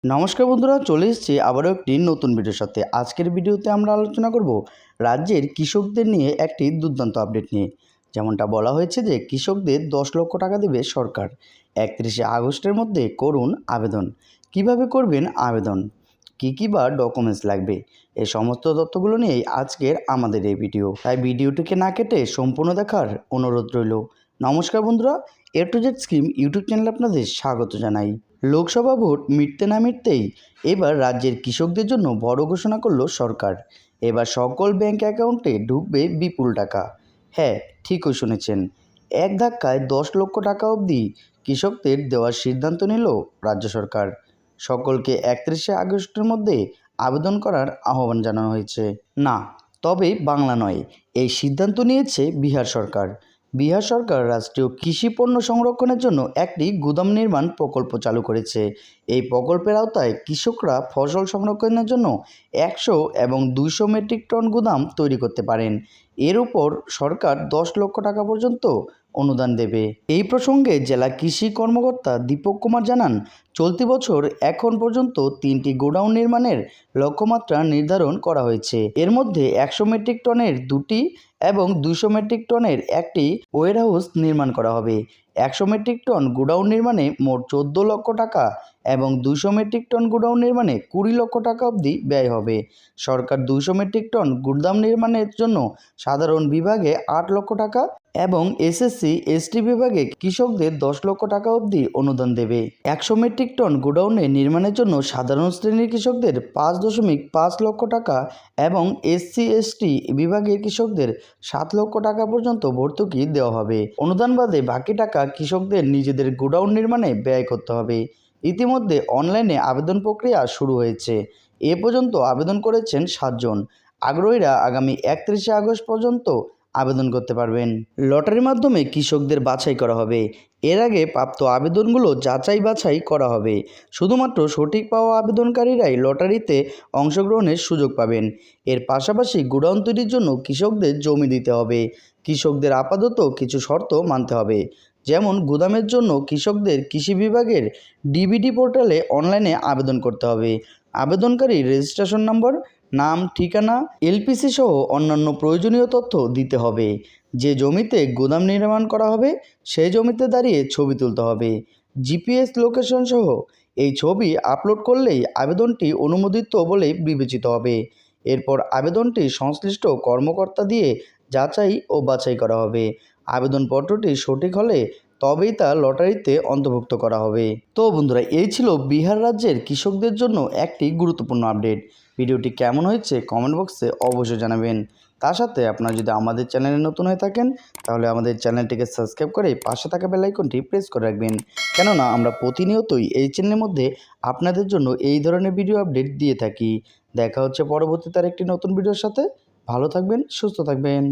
নমস্কার বন্ধুরা, চলে এসেছি আবারও একটি নতুন ভিডিওর সাথে। আজকের ভিডিওতে আমরা আলোচনা করব রাজ্যের কৃষকদের নিয়ে একটি দুর্দান্ত আপডেট নিয়ে। যেমনটা বলা হয়েছে যে কৃষকদের 10 লক্ষ টাকা দেবে সরকার। 31শে আগস্টের মধ্যে করুন আবেদন। কিভাবে করবেন আবেদন, কী বা ডকুমেন্টস লাগবে, এই সমস্ত তথ্যগুলো নিয়েই আজকের আমাদের এই ভিডিও। তাই ভিডিওটিকে না কেটে সম্পূর্ণ দেখার অনুরোধ রইল। নমস্কার বন্ধুরা, এ টু জেড স্কিম ইউটিউব চ্যানেলে আপনাদের স্বাগত জানাই। লোকসভা ভোট মিটতে না মিটতেই এবার রাজ্যের কৃষকদের জন্য বড় ঘোষণা করলো সরকার। এবার সকল ব্যাংক অ্যাকাউন্টে ঢুকবে বিপুল টাকা। হ্যাঁ, ঠিকই শুনেছেন, এক ধাক্কায় 10 লক্ষ টাকা অবধি কৃষকদের দেওয়ার সিদ্ধান্ত নিল রাজ্য সরকার। সকলকে 31শে আগস্টের মধ্যে আবেদন করার আহ্বান জানানো হয়েছে। না, তবে বাংলা নয়, এই সিদ্ধান্ত নিয়েছে বিহার সরকার। বিহার সরকার রাষ্ট্রীয় কৃষি পণ্য সংরক্ষণের জন্য একটি গুদাম নির্মাণ প্রকল্প চালু করেছে। এই প্রকল্পের আওতায় কৃষকরা ফসল সংরক্ষণের জন্য 100 এবং 200 মেট্রিক টন গুদাম তৈরি করতে পারেন। এর উপর সরকার 10 লক্ষ টাকা পর্যন্ত অনুদান দেবে। এই প্রসঙ্গে জেলা কৃষি কর্মকর্তা দীপক কুমার জানান, চলতি বছর এখন পর্যন্ত 3টি গোডাউন নির্মাণের লক্ষ্যমাত্রা নির্ধারণ করা হয়েছে। এর মধ্যে 100 মেট্রিক টনের 2টি এবং 200 মেট্রিক টনের একটি ওয়্যারহাউস নির্মাণ করা হবে। 100 মেট্রিক টন গোডাউন নির্মাণে মোট 14 লক্ষ টাকা এবং 200 মেট্রিক টন গোডাউন নির্মাণে 20 লক্ষ টাকা অবধি ব্যয় হবে। সরকার 200 মেট্রিক টন গোদাম নির্মাণের জন্য সাধারণ বিভাগে 8 লক্ষ টাকা এবং এসএসসি এসটি বিভাগে কৃষকদের 10 লক্ষ টাকা অবধি অনুদান দেবে। 100 মেট্রিক টন গোডাউনে নির্মাণের জন্য সাধারণ শ্রেণীর কৃষকদের 5.5 লক্ষ টাকা এবং এসসি এসটি বিভাগের কৃষকদের 7 লক্ষ টাকা পর্যন্ত ভর্তুকি দেওয়া হবে। অনুদান বাদে বাকি টাকা কৃষকদের নিজেদের গোডাউন নির্মাণে ব্যয় করতে হবে। ইতিমধ্যে অনলাইনে আবেদন প্রক্রিয়া শুরু হয়েছে। এ পর্যন্ত আবেদন করেছেন 7 জন। আগ্রহীরা আগামী 31শে আগস্ট পর্যন্ত আবেদন করতে পারবেন। লটারির মাধ্যমে কৃষকদের বাছাই করা হবে। এর আগে প্রাপ্ত আবেদনগুলো যাচাই বাছাই করা হবে। শুধুমাত্র সঠিক পাওয়া আবেদনকারীরাই লটারিতে অংশগ্রহণের সুযোগ পাবেন। এর পাশাপাশি গোডাউন তৈরির জন্য কৃষকদের জমি দিতে হবে। কৃষকদের আপাতত কিছু শর্ত মানতে হবে, যেমন গুদামের জন্য কৃষকদের কৃষি বিভাগের ডিবিডি পোর্টালে অনলাইনে আবেদন করতে হবে। আবেদনকারী রেজিস্ট্রেশন নম্বর, নাম, ঠিকানা, এলপিসি সহ অন্যান্য প্রয়োজনীয় তথ্য দিতে হবে। যে জমিতে গুদাম নির্মাণ করা হবে সেই জমিতে দাঁড়িয়ে ছবি তুলতে হবে। জিপিএস লোকেশন সহ এই ছবি আপলোড করলেই আবেদনটি অনুমোদিত বলে বিবেচিত হবে। এরপর আবেদনটি সংশ্লিষ্ট কর্মকর্তা দিয়ে যাচাই ও বাছাই করা হবে। আবেদনপত্রটি সঠিক হলে তবেই তা লটারিতে অন্তর্ভুক্ত করা হবে। তো বন্ধুরা, এই ছিল বিহার রাজ্যের কৃষকদের জন্য একটি গুরুত্বপূর্ণ আপডেট। ভিডিওটি কেমন হয়েছে কমেন্ট বক্সে অবশ্যই জানাবেন। তার সাথে আপনারা যদি আমাদের চ্যানেলে নতুন হয়ে থাকেন তাহলে আমাদের চ্যানেলটিকে সাবস্ক্রাইব করে পাশে থাকা বেল আইকনটি প্রেস করে রাখবেন, কেননা আমরা প্রতিনিয়তই এই চ্যানেলের মধ্যে আপনাদের জন্য এই ধরনের ভিডিও আপডেট দিয়ে থাকি। দেখা হচ্ছে পরবর্তীতে আরেকটি নতুন ভিডিওর সাথে। ভালো থাকবেন, সুস্থ থাকবেন।